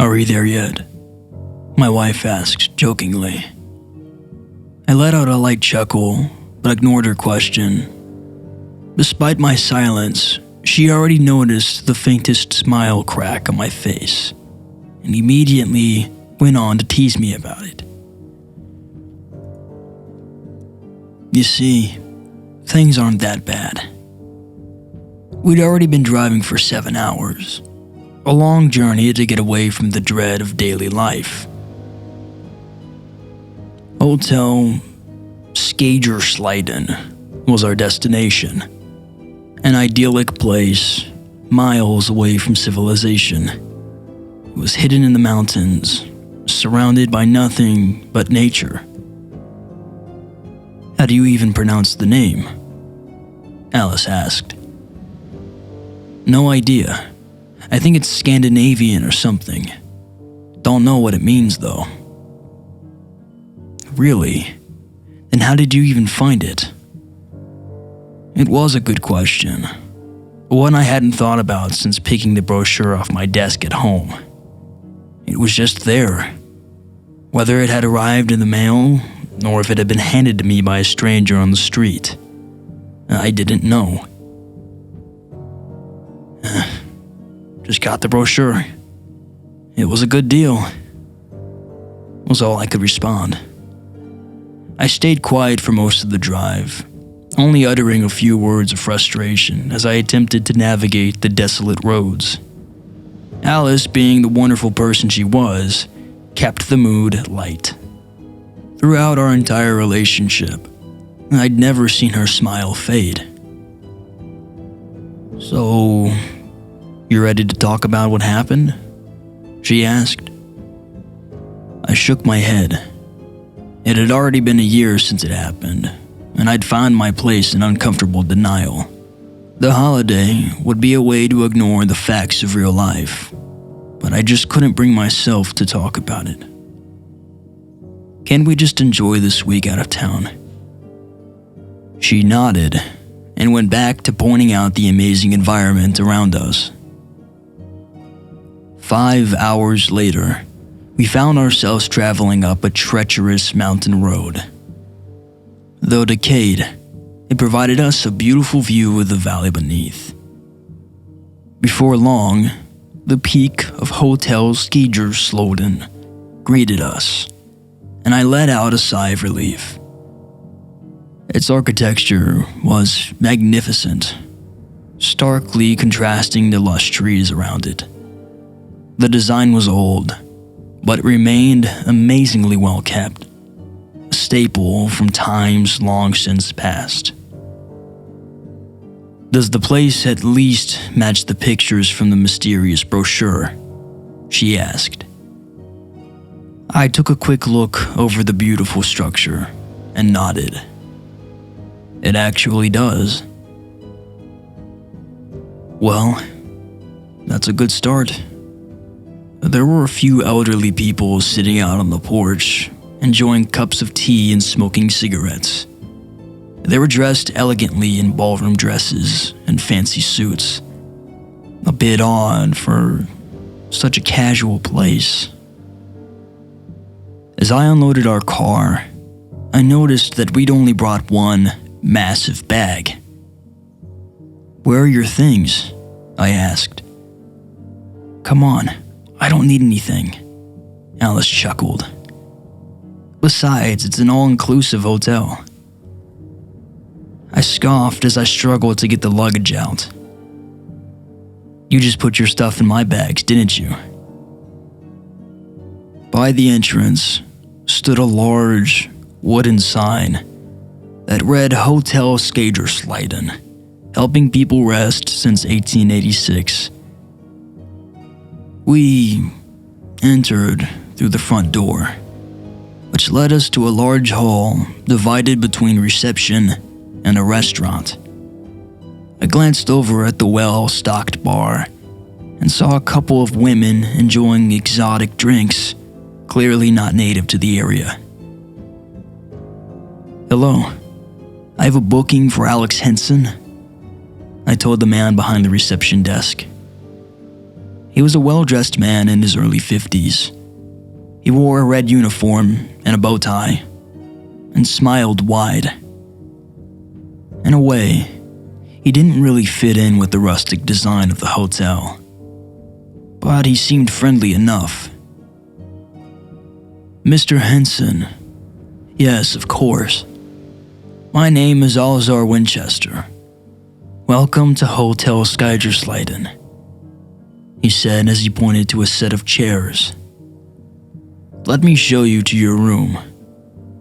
"Are we there yet?" my wife asked jokingly. I let out a light chuckle, but ignored her question. Despite my silence, she already noticed the faintest smile crack on my face, and immediately went on to tease me about it. You see, things aren't that bad. We'd already been driving for 7 hours, a long journey to get away from the dread of daily life. Hotel Skjærsilden was our destination, an idyllic place miles away from civilization. It was hidden in the mountains, surrounded by nothing but nature. How do you even pronounce the name? Alice asked. No idea. I think it's Scandinavian or something. Don't know what it means though. Really? Then how did you even find it? It was a good question. One I hadn't thought about since picking the brochure off my desk at home. It was just there. Whether it had arrived in the mail, or if it had been handed to me by a stranger on the street, I didn't know. Just got the brochure. It was a good deal, was all I could respond. I stayed quiet for most of the drive, only uttering a few words of frustration as I attempted to navigate the desolate roads. Alice, being the wonderful person she was, kept the mood light. Throughout our entire relationship, I'd never seen her smile fade. So, you ready to talk about what happened? She asked. I shook my head. It had already been a year since it happened, and I'd found my place in uncomfortable denial. The holiday would be a way to ignore the facts of real life, but I just couldn't bring myself to talk about it. Can't we just enjoy this week out of town? She nodded and went back to pointing out the amazing environment around us. 5 hours later, we found ourselves traveling up a treacherous mountain road. Though decayed, it provided us a beautiful view of the valley beneath. Before long, the peak of Hotel Skjærsilden greeted us, and I let out a sigh of relief. Its architecture was magnificent, starkly contrasting the lush trees around it. The design was old, but it remained amazingly well kept, a staple from times long since past. Does the place at least match the pictures from the mysterious brochure? She asked. I took a quick look over the beautiful structure and nodded. It actually does. Well, that's a good start. There were a few elderly people sitting out on the porch, enjoying cups of tea and smoking cigarettes. They were dressed elegantly in ballroom dresses and fancy suits. A bit odd for such a casual place. As I unloaded our car, I noticed that we'd only brought one massive bag. Where are your things? I asked. Come on, I don't need anything, Alice chuckled. Besides, it's an all-inclusive hotel. I scoffed as I struggled to get the luggage out. You just put your stuff in my bags, didn't you? By the entrance stood a large wooden sign that read Hotel Skjærsilden, helping people rest since 1886. We entered through the front door, which led us to a large hall divided between reception and a restaurant. I glanced over at the well-stocked bar and saw a couple of women enjoying exotic drinks, clearly not native to the area. Hello, I have a booking for Alex Henson, I told the man behind the reception desk. He He was a well-dressed man in his early 50s. He wore a red uniform and a bow tie, and smiled wide. In a way, he didn't really fit in with the rustic design of the hotel, but he seemed friendly enough. "Mr. Henson." "Yes, of course. My name is Alzar Winchester. Welcome to Hotel Skjærsilden," he said as he pointed to a set of chairs. "Let me show you to your room.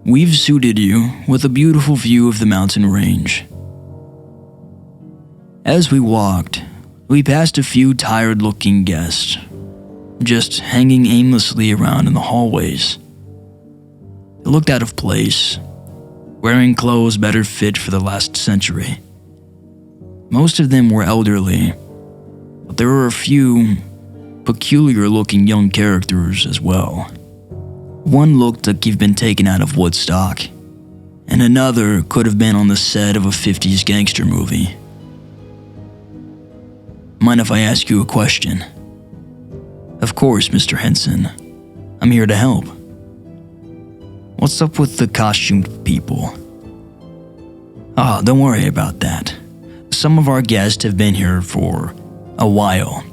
We've suited you with a beautiful view of the mountain range." As we walked, we passed a few tired-looking guests, just hanging aimlessly around in the hallways. They looked out of place, wearing clothes better fit for the last century. Most of them were elderly, but there were a few peculiar-looking young characters as well. One looked like he'd been taken out of Woodstock, and another could have been on the set of a 50s gangster movie. "Mind if I ask you a question?" "Of course, Mr. Henson. I'm here to help." "What's up with the costumed people?" "Ah, don't worry about that. Some of our guests have been here for a while.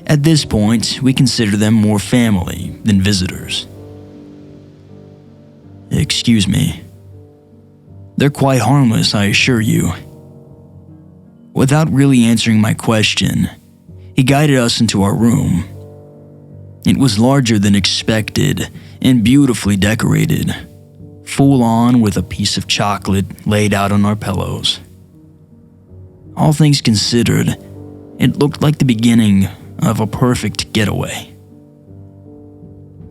At this point, we consider them more family than visitors." "Excuse me." "They're quite harmless, I assure you." Without really answering my question, he guided us into our room. It was larger than expected and beautifully decorated, full on with a piece of chocolate laid out on our pillows. All things considered, it looked like the beginning of a perfect getaway.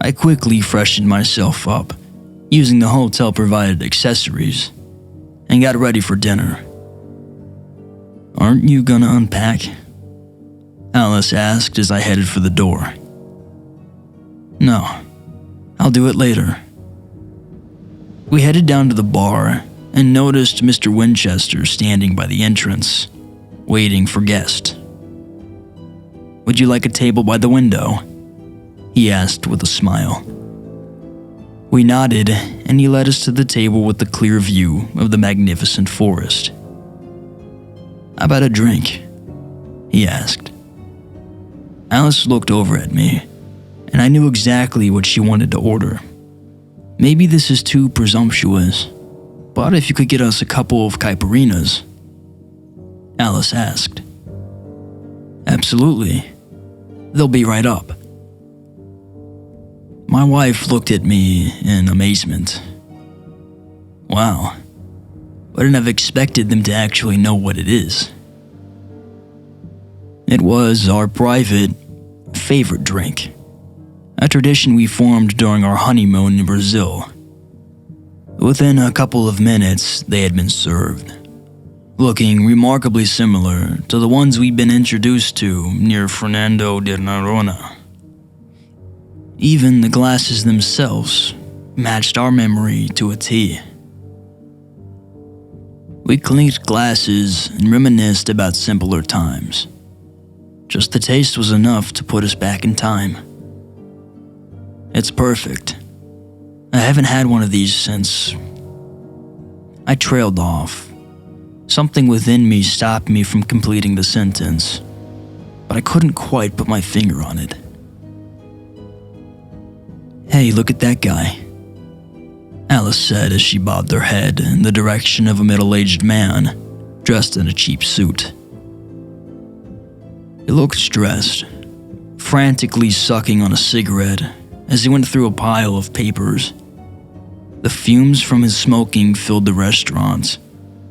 I quickly freshened myself up, using the hotel-provided accessories, and got ready for dinner. "Aren't you gonna unpack?" Alice asked as I headed for the door. "No, I'll do it later." We headed down to the bar and noticed Mr. Winchester standing by the entrance, waiting for guests. "Would you like a table by the window?" he asked with a smile. We nodded, and he led us to the table with the clear view of the magnificent forest. "How about a drink?" he asked. Alice looked over at me, and I knew exactly what she wanted to order. "Maybe this is too presumptuous, but if you could get us a couple of caipirinhas," Alice asked. "Absolutely. They'll be right up." My wife looked at me in amazement. Wow, I wouldn't have expected them to actually know what it is. It was our private, favorite drink, a tradition we formed during our honeymoon in Brazil. Within a couple of minutes, they had been served, looking remarkably similar to the ones we'd been introduced to near Fernando de Noronha. Even the glasses themselves matched our memory to a T. We clinked glasses and reminisced about simpler times. Just the taste was enough to put us back in time. It's perfect. I haven't had one of these since... I trailed off. Something within me stopped me from completing the sentence, but I couldn't quite put my finger on it. "Hey, look at that guy," Alice said as she bobbed her head in the direction of a middle-aged man dressed in a cheap suit. He looked stressed, frantically sucking on a cigarette as he went through a pile of papers. The fumes from his smoking filled the restaurant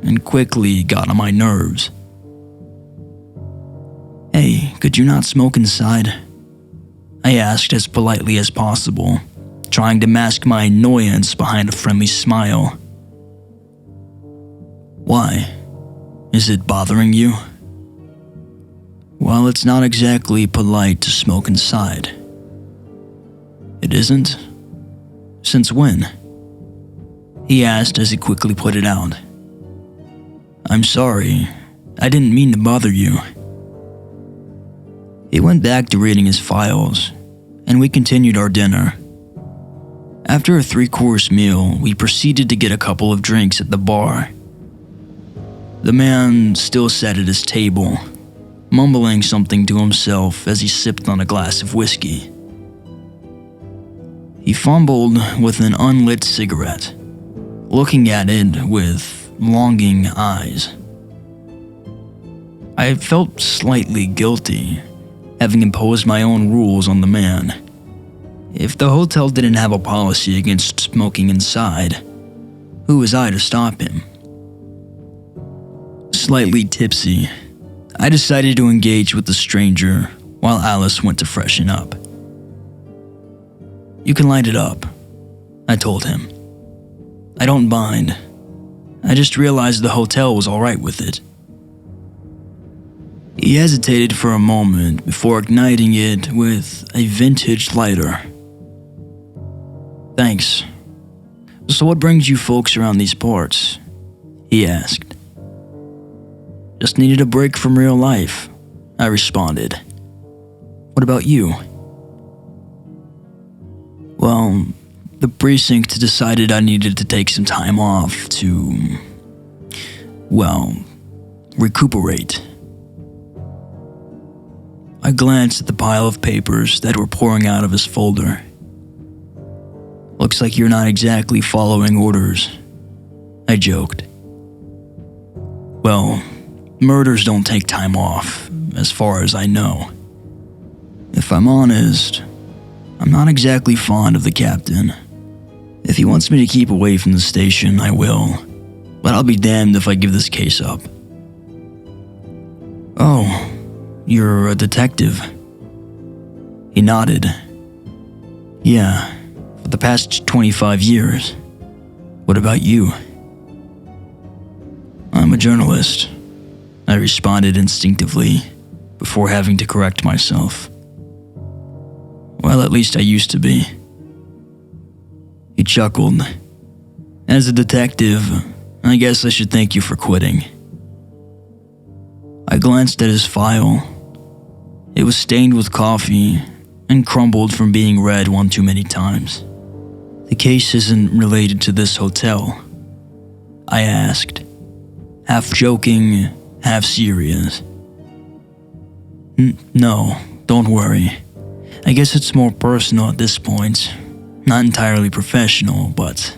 and quickly got on my nerves. "Hey, could you not smoke inside?" I asked as politely as possible, trying to mask my annoyance behind a friendly smile. "Why? Is it bothering you?" "Well, it's not exactly polite to smoke inside." "It isn't? Since when?" he asked as he quickly put it out. "I'm sorry. I didn't mean to bother you." He went back to reading his files, and we continued our dinner. After a 3-course meal, we proceeded to get a couple of drinks at the bar. The man still sat at his table, mumbling something to himself as he sipped on a glass of whiskey. He fumbled with an unlit cigarette, looking at it with longing eyes. I felt slightly guilty, having imposed my own rules on the man. If the hotel didn't have a policy against smoking inside, who was I to stop him? Slightly tipsy, I decided to engage with the stranger while Alice went to freshen up. "You can light it up," I told him. "I don't mind. I just realized the hotel was alright with it." He hesitated for a moment before igniting it with a vintage lighter. "Thanks. So what brings you folks around these parts?" he asked. "Just needed a break from real life," I responded. "What about you?" "Well, the precinct decided I needed to take some time off to, recuperate." I glanced at the pile of papers that were pouring out of his folder. "Looks like you're not exactly following orders," I joked. "Well, murders don't take time off, as far as I know. If I'm honest, I'm not exactly fond of the captain. If he wants me to keep away from the station, I will, but I'll be damned if I give this case up." "Oh, you're a detective?" He nodded. "Yeah, for the past 25 years. What about you?" "I'm a journalist," I responded instinctively, before having to correct myself. "Well, at least I used to be." He chuckled. "As a detective, I guess I should thank you for quitting." I glanced at his file. It was stained with coffee and crumbled from being read one too many times. "The case isn't related to this hotel?" I asked, half joking, half serious. No, don't worry. I guess it's more personal at this point. Not entirely professional, but..."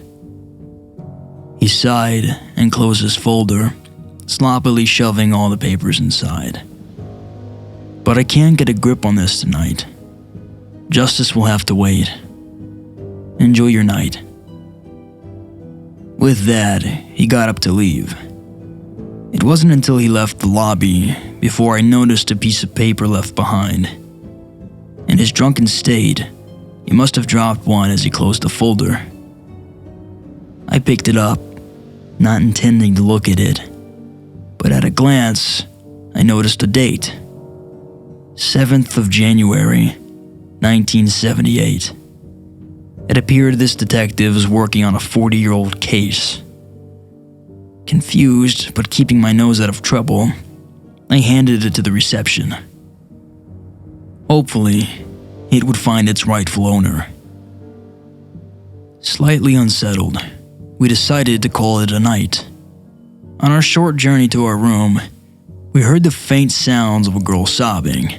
He sighed and closed his folder, sloppily shoving all the papers inside. "But I can't get a grip on this tonight. Justice will have to wait. Enjoy your night." With that, he got up to leave. It wasn't until he left the lobby before I noticed a piece of paper left behind. In his drunken state, he must have dropped one as he closed the folder. I picked it up, not intending to look at it, but at a glance, I noticed a date. 7th of January, 1978. It appeared this detective was working on a 40-year-old case. Confused, but keeping my nose out of trouble, I handed it to the reception. Hopefully, it would find its rightful owner. Slightly unsettled, we decided to call it a night. On our short journey to our room, we heard the faint sounds of a girl sobbing.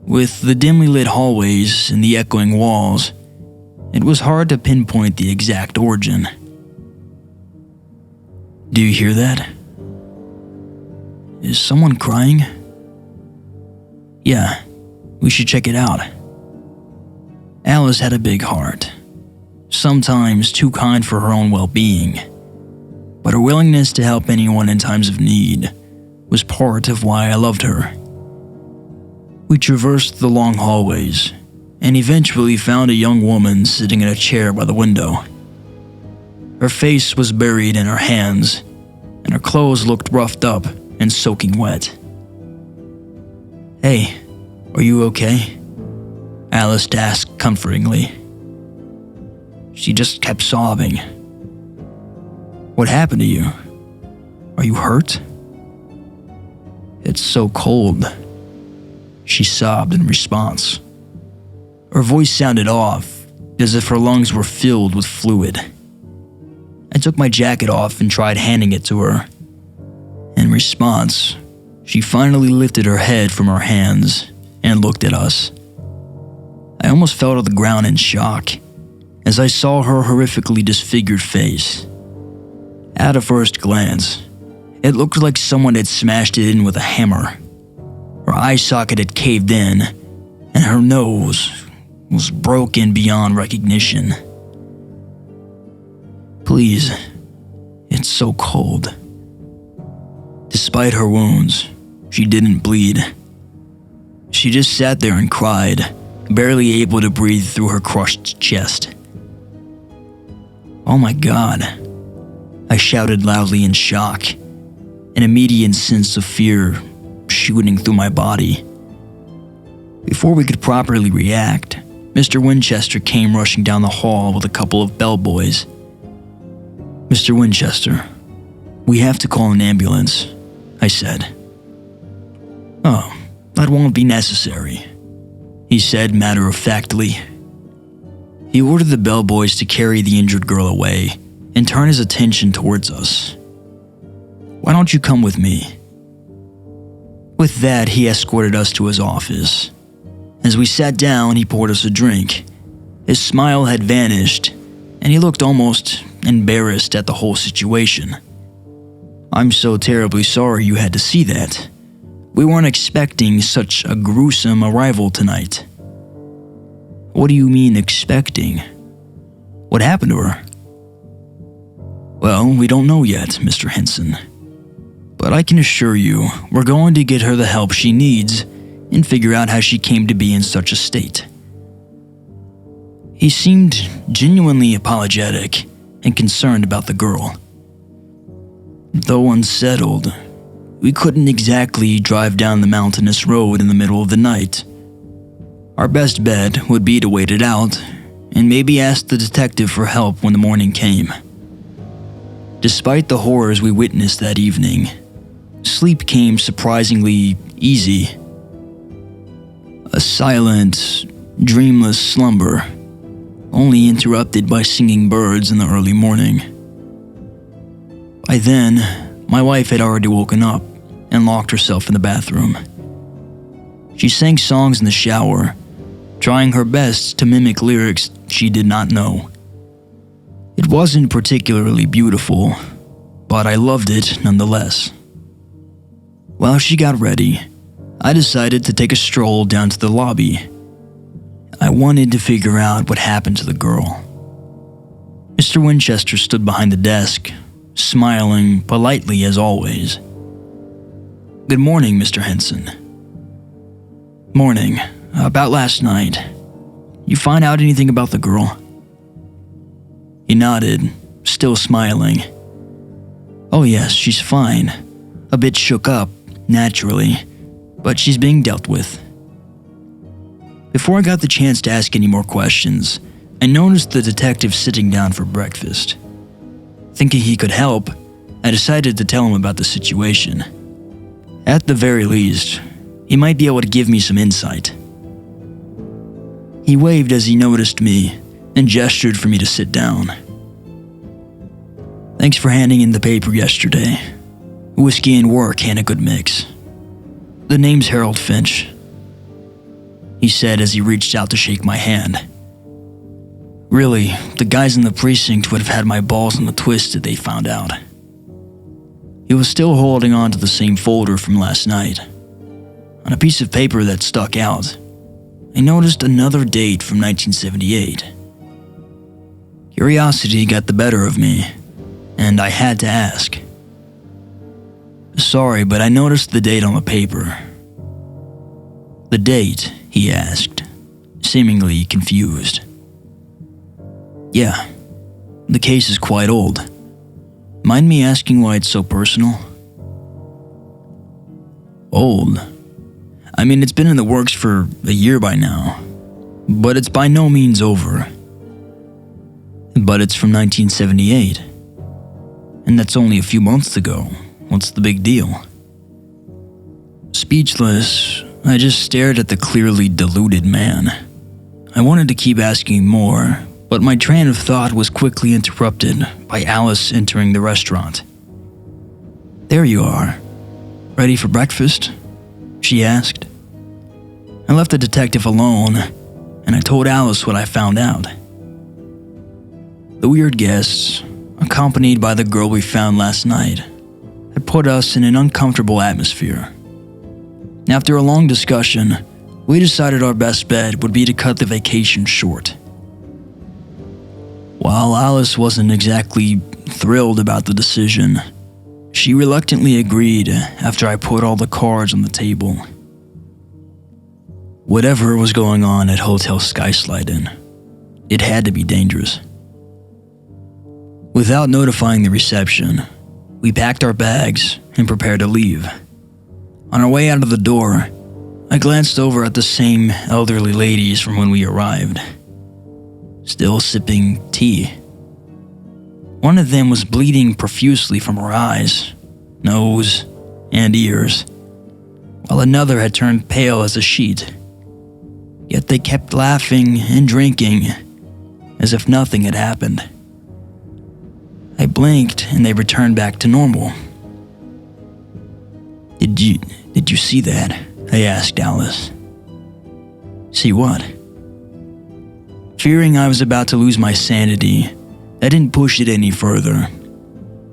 With the dimly lit hallways and the echoing walls, it was hard to pinpoint the exact origin. "Do you hear that? Is someone crying?" "Yeah, we should check it out." Alice had a big heart, sometimes too kind for her own well-being, but her willingness to help anyone in times of need was part of why I loved her. We traversed the long hallways and eventually found a young woman sitting in a chair by the window. Her face was buried in her hands, and her clothes looked roughed up and soaking wet. "Hey, are you okay?" Alice asked comfortingly. She just kept sobbing. "What happened to you? Are you hurt?" "It's so cold." she sobbed in response. Her voice sounded off, as if her lungs were filled with fluid. I took my jacket off and tried handing it to her. In response, she finally lifted her head from her hands and looked at us. I almost fell to the ground in shock as I saw her horrifically disfigured face. At a first glance, it looked like someone had smashed it in with a hammer. Her eye socket had caved in, and her nose was broken beyond recognition. "Please, it's so cold." Despite her wounds, she didn't bleed. She just sat there and cried, barely able to breathe through her crushed chest. "Oh my God," I shouted loudly in shock, an immediate sense of fear shooting through my body. Before we could properly react, Mr. Winchester came rushing down the hall with a couple of bellboys. "Mr. Winchester, we have to call an ambulance," I said. "Oh, that won't be necessary," he said matter-of-factly. He ordered the bellboys to carry the injured girl away and turn his attention towards us. "Why don't you come with me?" With that, he escorted us to his office. As we sat down, he poured us a drink. His smile had vanished, and he looked almost embarrassed at the whole situation. "I'm so terribly sorry you had to see that. We weren't expecting such a gruesome arrival tonight." "What do you mean expecting? What happened to her?" "Well, we don't know yet, Mr. Henson. But I can assure you, we're going to get her the help she needs and figure out how she came to be in such a state." He seemed genuinely apologetic and concerned about the girl. Though unsettled, we couldn't exactly drive down the mountainous road in the middle of the night. Our best bet would be to wait it out and maybe ask the detective for help when the morning came. Despite the horrors we witnessed that evening, sleep came surprisingly easy. A silent, dreamless slumber, only interrupted by singing birds in the early morning. By then, my wife had already woken up and locked herself in the bathroom. She sang songs in the shower, trying her best to mimic lyrics she did not know. It wasn't particularly beautiful, but I loved it nonetheless. While she got ready, I decided to take a stroll down to the lobby. I wanted to figure out what happened to the girl. Mr. Winchester stood behind the desk, smiling politely as always. "Good morning, Mr. Henson." "Morning. About last night. You find out anything about the girl?" He nodded, still smiling. "Oh yes, she's fine. A bit shook up, naturally, but she's being dealt with." Before I got the chance to ask any more questions, I noticed the detective sitting down for breakfast. Thinking he could help, I decided to tell him about the situation. At the very least, he might be able to give me some insight. He waved as he noticed me and gestured for me to sit down. "Thanks for handing in the paper yesterday. Whiskey and work ain't a good mix. The name's Harold Finch," he said as he reached out to shake my hand. Really, the guys in the precinct would have had my balls in the twist if they found out. He was still holding on to the same folder from last night. On a piece of paper that stuck out, I noticed another date from 1978. Curiosity got the better of me, and I had to ask. "Sorry, but I noticed the date on the paper." "The date?" he asked, seemingly confused. "Yeah, the case is quite old. Mind me asking why it's so personal?" "Old? I mean, it's been in the works for a year by now, but it's by no means over." "But it's from 1978, and that's only a few months ago. What's the big deal?" Speechless, I just stared at the clearly deluded man. I wanted to keep asking more, but my train of thought was quickly interrupted by Alice entering the restaurant. "There you are. Ready for breakfast?" she asked. I left the detective alone, and I told Alice what I found out. The weird guests, accompanied by the girl we found last night, had put us in an uncomfortable atmosphere. After a long discussion, we decided our best bet would be to cut the vacation short. While Alice wasn't exactly thrilled about the decision, she reluctantly agreed after I put all the cards on the table. Whatever was going on at Hotel Skjærsilden, it had to be dangerous. Without notifying the reception, we packed our bags and prepared to leave. On our way out of the door, I glanced over at the same elderly ladies from when we arrived, still sipping tea. One of them was bleeding profusely from her eyes, nose, and ears, while another had turned pale as a sheet. Yet they kept laughing and drinking as if nothing had happened. I blinked and they returned back to normal. Did you see that?" I asked Alice. "See what?" Fearing I was about to lose my sanity, I didn't push it any further.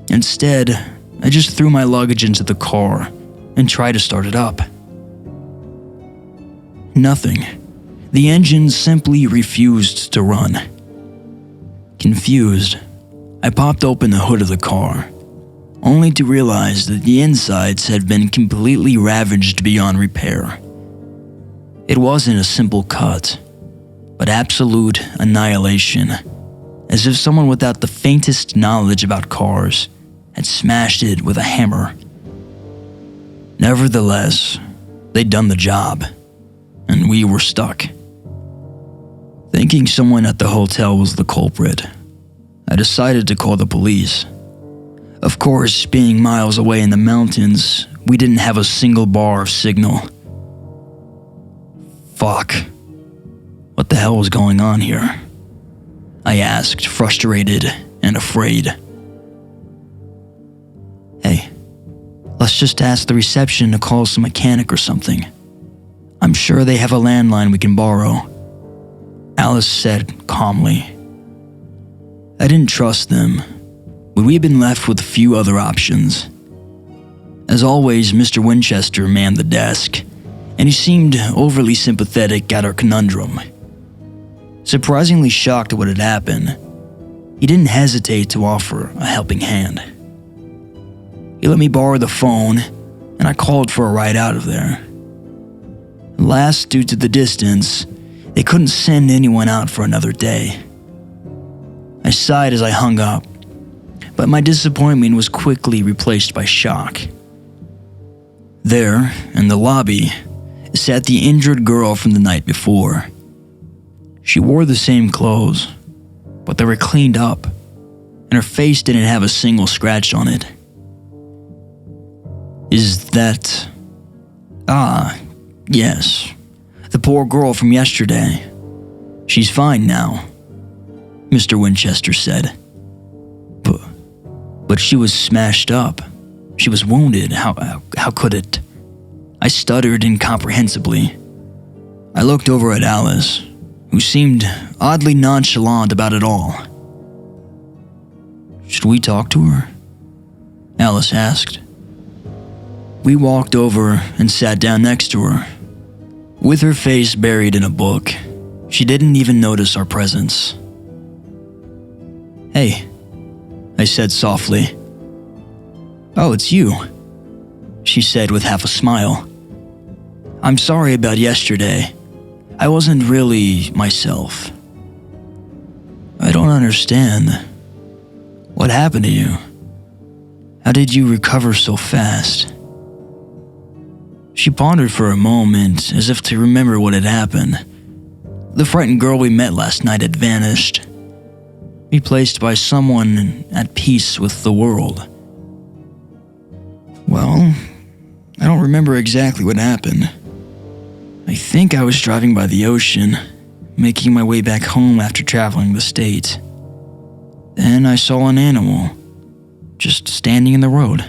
Instead, I just threw my luggage into the car and tried to start it up. Nothing. The engine simply refused to run. Confused, I popped open the hood of the car, only to realize that the insides had been completely ravaged beyond repair. It wasn't a simple cut, but absolute annihilation, as if someone without the faintest knowledge about cars had smashed it with a hammer. Nevertheless, they'd done the job, and we were stuck. Thinking someone at the hotel was the culprit, I decided to call the police. Of course, being miles away in the mountains, we didn't have a single bar of signal. Fuck. What the hell was going on here? I asked, frustrated and afraid. "Hey, let's just ask the reception to call some mechanic or something. I'm sure they have a landline we can borrow," Alice said calmly. I didn't trust them, but we had been left with few other options. As always, Mr. Winchester manned the desk, and he seemed overly sympathetic at our conundrum. Surprisingly shocked at what had happened, he didn't hesitate to offer a helping hand. He let me borrow the phone, and I called for a ride out of there. Alas, due to the distance, they couldn't send anyone out for another day. I sighed as I hung up, but my disappointment was quickly replaced by shock. There, in the lobby, sat the injured girl from the night before. She wore the same clothes, but they were cleaned up, and her face didn't have a single scratch on it. "Is that... Ah, yes, the poor girl from yesterday. She's fine now," Mr. Winchester said. But she was smashed up. She was wounded. How could it? I stuttered incomprehensibly. I looked over at Alice, who seemed oddly nonchalant about it all. "Should we talk to her?" Alice asked. We walked over and sat down next to her. With her face buried in a book, she didn't even notice our presence. "Hey," I said softly. "Oh, it's you," she said with half a smile. "I'm sorry about yesterday. I wasn't really myself." "I don't understand. What happened to you? How did you recover so fast?" She pondered for a moment, as if to remember what had happened. The frightened girl we met last night had vanished, replaced by someone at peace with the world. "Well, I don't remember exactly what happened. I think I was driving by the ocean, making my way back home after traveling the state. Then I saw an animal, just standing in the road.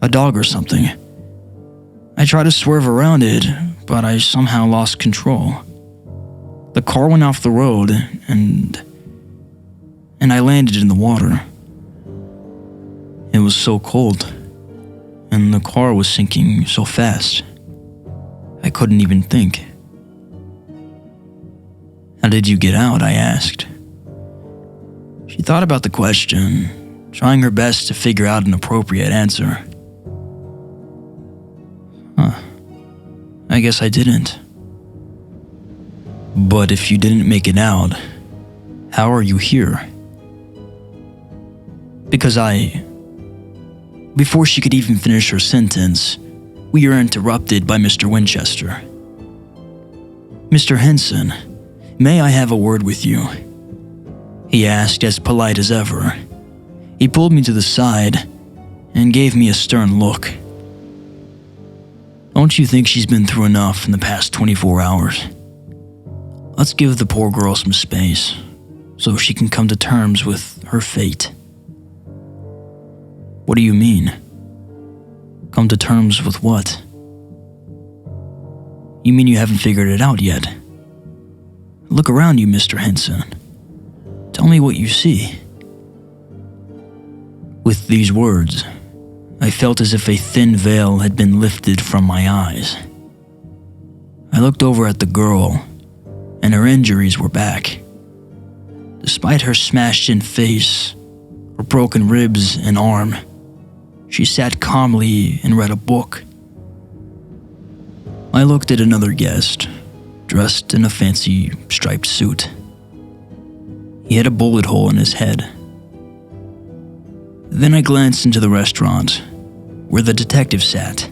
A dog or something. I tried to swerve around it, but I somehow lost control. The car went off the road, and I landed in the water. It was so cold, and the car was sinking so fast. I couldn't even think. How did you get out? I asked. She thought about the question, trying her best to figure out an appropriate answer. I guess I didn't. But if you didn't make it out, how are you here? Because Before she could even finish her sentence, we were interrupted by Mr. Winchester. Mr. Henson, may I have a word with you? He asked, as polite as ever. He pulled me to the side and gave me a stern look. Don't you think she's been through enough in the past 24 hours? Let's give the poor girl some space, so she can come to terms with her fate. What do you mean? Come to terms with what? You mean you haven't figured it out yet? Look around you, Mr. Henson. Tell me what you see. With these words, I felt as if a thin veil had been lifted from my eyes. I looked over at the girl, and her injuries were back. Despite her smashed-in face, her broken ribs and arm, she sat calmly and read a book. I looked at another guest, dressed in a fancy striped suit. He had a bullet hole in his head. Then I glanced into the restaurant, where the detective sat,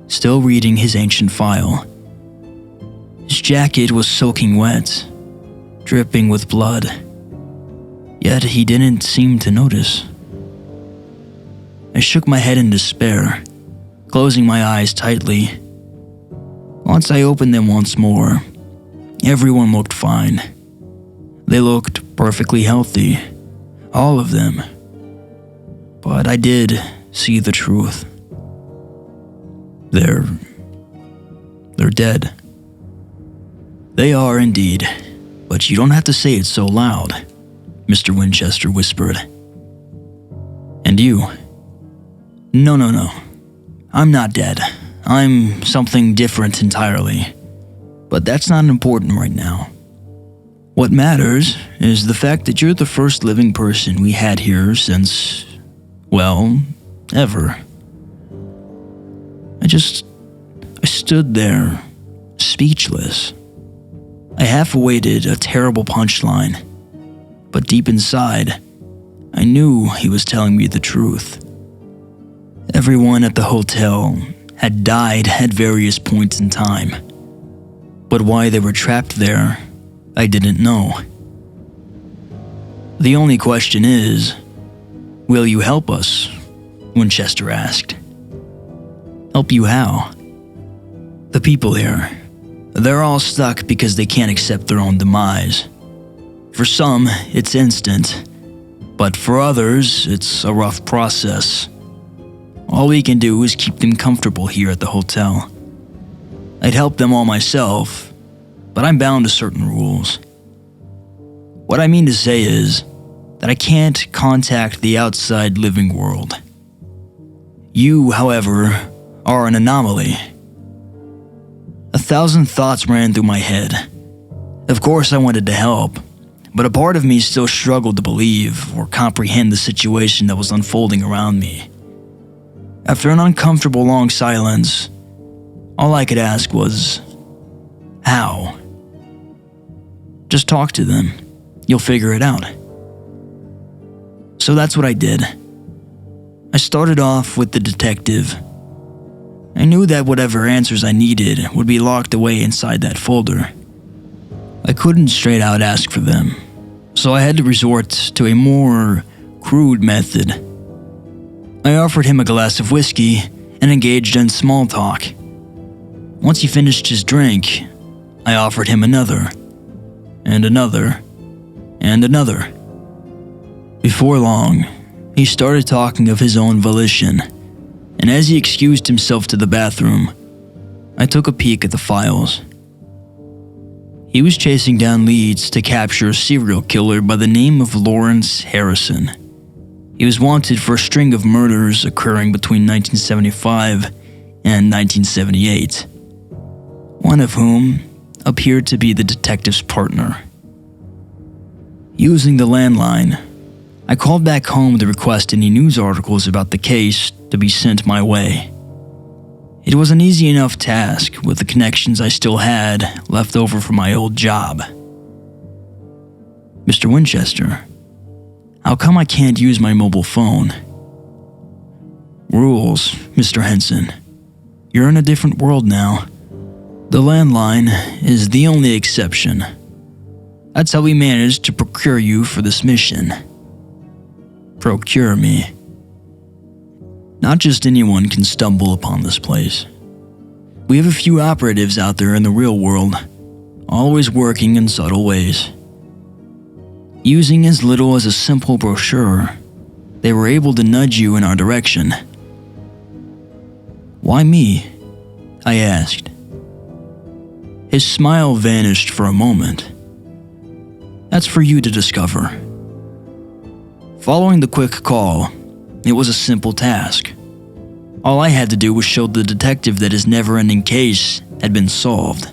still reading his ancient file. His jacket was soaking wet, dripping with blood, yet he didn't seem to notice. I shook my head in despair, closing my eyes tightly. Once I opened them once more, everyone looked fine. They looked perfectly healthy, all of them. But I did see the truth. They're dead. They are indeed, but you don't have to say it so loud, Mr. Winchester whispered. And you? No. I'm not dead. I'm something different entirely. But that's not important right now. What matters is the fact that you're the first living person we had here since, well, ever. I stood there, speechless. I half awaited a terrible punchline, but deep inside, I knew he was telling me the truth. Everyone at the hotel had died at various points in time, but why they were trapped there, I didn't know. The only question is, will you help us? Winchester asked. Help you how? The people here, they're all stuck because they can't accept their own demise. For some, it's instant, but for others, it's a rough process. All we can do is keep them comfortable here at the hotel. I'd help them all myself, but I'm bound to certain rules. What I mean to say is that I can't contact the outside living world. You, however, are an anomaly. 1,000 thoughts ran through my head. Of course I wanted to help, but a part of me still struggled to believe or comprehend the situation that was unfolding around me. After an uncomfortable long silence, all I could ask was, how? Just talk to them. You'll figure it out. So that's what I did. I started off with the detective. I knew that whatever answers I needed would be locked away inside that folder. I couldn't straight out ask for them, so I had to resort to a more crude method. I offered him a glass of whiskey and engaged in small talk. Once he finished his drink, I offered him another, and another, and another. Before long, he started talking of his own volition, and as he excused himself to the bathroom, I took a peek at the files. He was chasing down leads to capture a serial killer by the name of Lawrence Harrison. He was wanted for a string of murders occurring between 1975 and 1978, one of whom appeared to be the detective's partner. Using the landline, I called back home to request any news articles about the case to be sent my way. It was an easy enough task with the connections I still had left over from my old job. Mr. Winchester, how come I can't use my mobile phone? Rules, Mr. Henson. You're in a different world now. The landline is the only exception. That's how we managed to procure you for this mission. Procure me. Not just anyone can stumble upon this place. We have a few operatives out there in the real world, always working in subtle ways. Using as little as a simple brochure, they were able to nudge you in our direction. Why me? I asked. His smile vanished for a moment. That's for you to discover. Following the quick call, it was a simple task. All I had to do was show the detective that his never-ending case had been solved.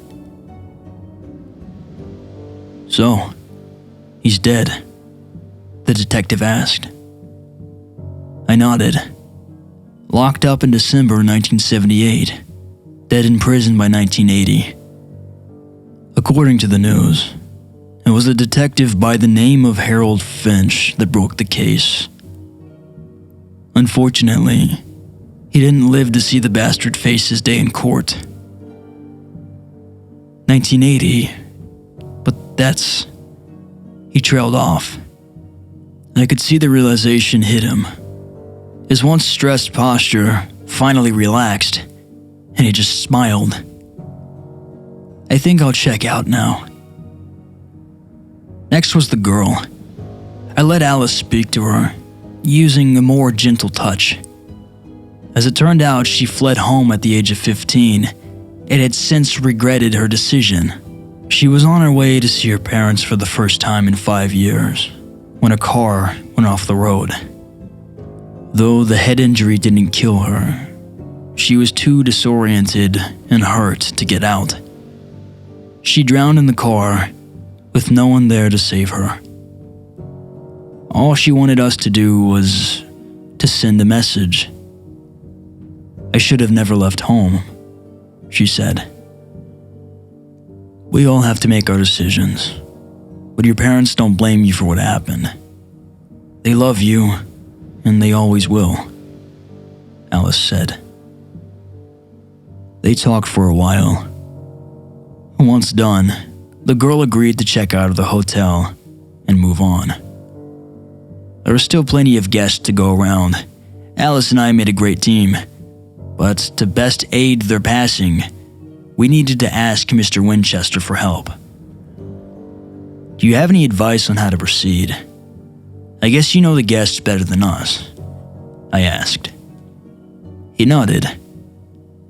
So, he's dead? The detective asked. I nodded. Locked up in December 1978, dead in prison by 1980. According to the news, it was a detective by the name of Harold Finch that broke the case. Unfortunately, he didn't live to see the bastard face his day in court. 1980, but that's... He trailed off. I could see the realization hit him. His once stressed posture finally relaxed, and he just smiled. I think I'll check out now. Next was the girl. I let Alice speak to her, using a more gentle touch. As it turned out, she fled home at the age of 15 and had since regretted her decision. She was on her way to see her parents for the first time in 5 years when a car went off the road. Though the head injury didn't kill her, she was too disoriented and hurt to get out. She drowned in the car with no one there to save her. All she wanted us to do was to send a message. I should have never left home, she said. We all have to make our decisions, but your parents don't blame you for what happened. They love you, and they always will, Alice said. They talked for a while. Once done, the girl agreed to check out of the hotel and move on. There were still plenty of guests to go around. Alice and I made a great team, but to best aid their passing, we needed to ask Mr. Winchester for help. Do you have any advice on how to proceed? I guess you know the guests better than us, I asked. He nodded.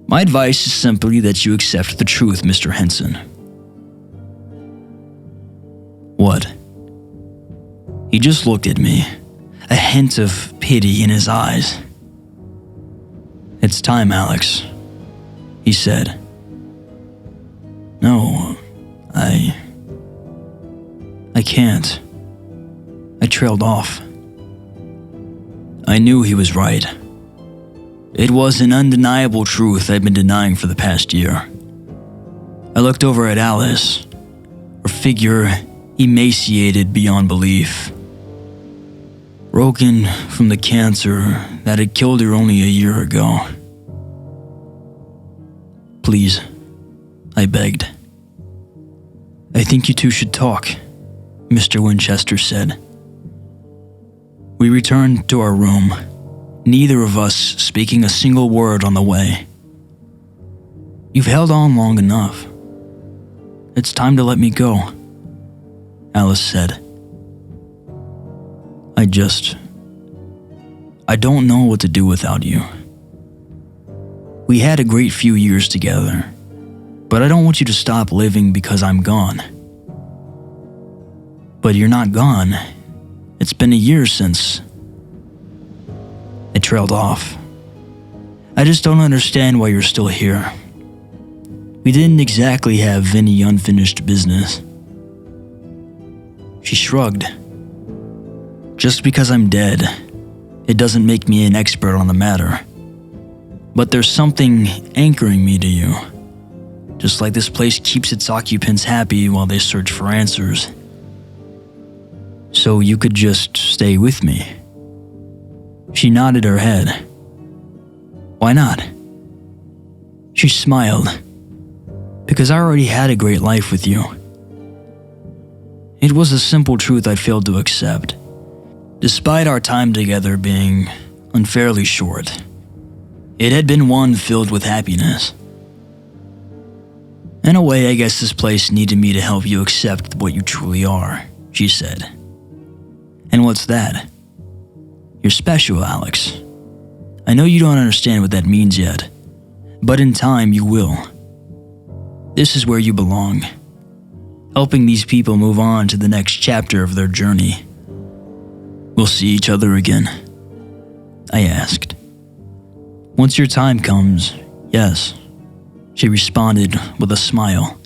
My advice is simply that you accept the truth, Mr. Henson. What? He just looked at me, a hint of pity in his eyes. It's time, Alex, he said. No, I can't. I trailed off. I knew he was right. It was an undeniable truth I'd been denying for the past year. I looked over at Alice, her figure emaciated beyond belief. Broken from the cancer that had killed her only a year ago. Please, I begged. I think you two should talk, Mr. Winchester said. We returned to our room, neither of us speaking a single word on the way. You've held on long enough. It's time to let me go, Alice said. I don't know what to do without you. We had a great few years together, but I don't want you to stop living because I'm gone. But you're not gone. It's been a year since. I trailed off. I just don't understand why you're still here. We didn't exactly have any unfinished business. She shrugged. Just because I'm dead, it doesn't make me an expert on the matter. But there's something anchoring me to you. Just like this place keeps its occupants happy while they search for answers. So you could just stay with me. She nodded her head. Why not? She smiled. Because I already had a great life with you. It was a simple truth I failed to accept. Despite our time together being unfairly short, it had been one filled with happiness. In a way, I guess this place needed me to help you accept what you truly are, she said. And what's that? You're special, Alex. I know you don't understand what that means yet, but in time you will. This is where you belong, helping these people move on to the next chapter of their journey. We'll see each other again, I asked. Once your time comes, yes, she responded with a smile.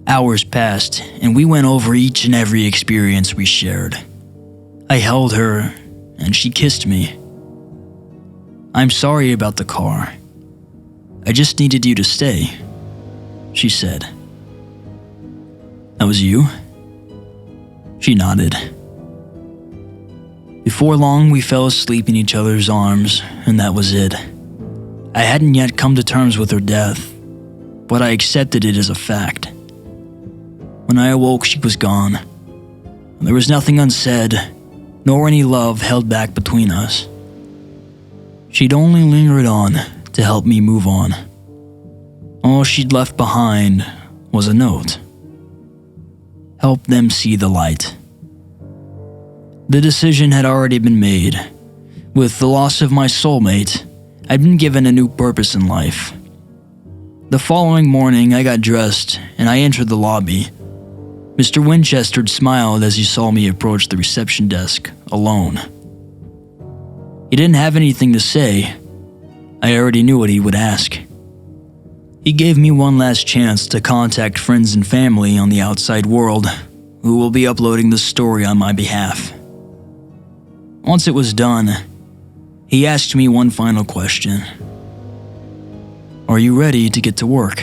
Hours passed, and we went over each and every experience we shared. I held her, and she kissed me. I'm sorry about the car. I just needed you to stay, she said. That was you? She nodded. Before long, we fell asleep in each other's arms, and that was it. I hadn't yet come to terms with her death, but I accepted it as a fact. When I awoke, she was gone. There was nothing unsaid, nor any love held back between us. She'd only lingered on to help me move on. All she'd left behind was a note. Help them see the light. The decision had already been made. With the loss of my soulmate, I'd been given a new purpose in life. The following morning, I got dressed and I entered the lobby. Mr. Winchester smiled as he saw me approach the reception desk, alone. He didn't have anything to say. I already knew what he would ask. He gave me one last chance to contact friends and family on the outside world who will be uploading the story on my behalf. Once it was done, he asked me one final question. Are you ready to get to work?